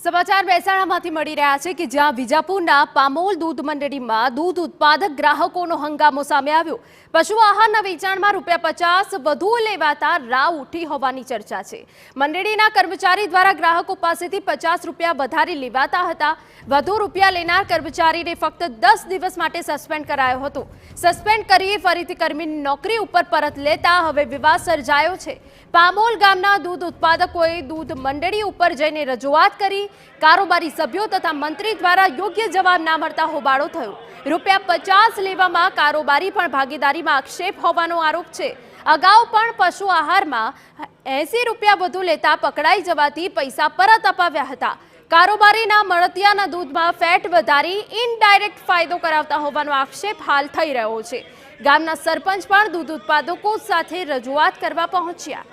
સમાચાર મહેસાણામાંથી મળી રહ્યા છે કે જ્યાં વિજાપુરના પામોલ દૂધ મંડળીમાં દૂધ ઉત્પાદક ગ્રાહકોનો હંગામો સામે આવ્યો। પશુ આહારના વેચાણમાં ₹50 વધુ લેવાતા રાવ ઉઠી હોવાની ચર્ચા છે। મંડળીના કર્મચારી દ્વારા ગ્રાહકો પાસેથી ₹50 વધારે લેવાતા હતા। વધુ રૂપિયા લેનાર કર્મચારીને ફક્ત 10 દિવસ માટે સસ્પેન્ડ કરાયો હતો। સસ્પેન્ડ કરી ફરીથી કર્મીની નોકરી ઉપર પરત લેતા હવે વિવાદ સર્જાયો છે। પામોલ ગામના દૂધ ઉત્પાદકોએ દૂધ મંડળી ઉપર જઈને રજૂઆત કરી। કારોબારી સભ્યો તથા મંત્રી દ્વારા યોગ્ય જવાબ ના મળતા હોબાળો થયો। ₹50 લેવામાં કારોબારી પણ ભાગીદારીમાં આક્ષેપ હોવાનો આરોપ છે। અગાઉ પણ પશુ આહારમાં ₹80 વધુ લેતા પકડાઈ જવાથી પૈસા પરત અપાવ્યા હતા। કારોબારીના મળતિયાના દૂધમાં ફેટ વધારી ઇનડાયરેક્ટ ફાયદો કરાવતા હોવાનો આક્ષેપ હાલ થઈ રહ્યો છે। ગામના સરપંચ પણ દૂધ ઉત્પાદકો સાથે રજૂઆત કરવા પહોંચ્યા।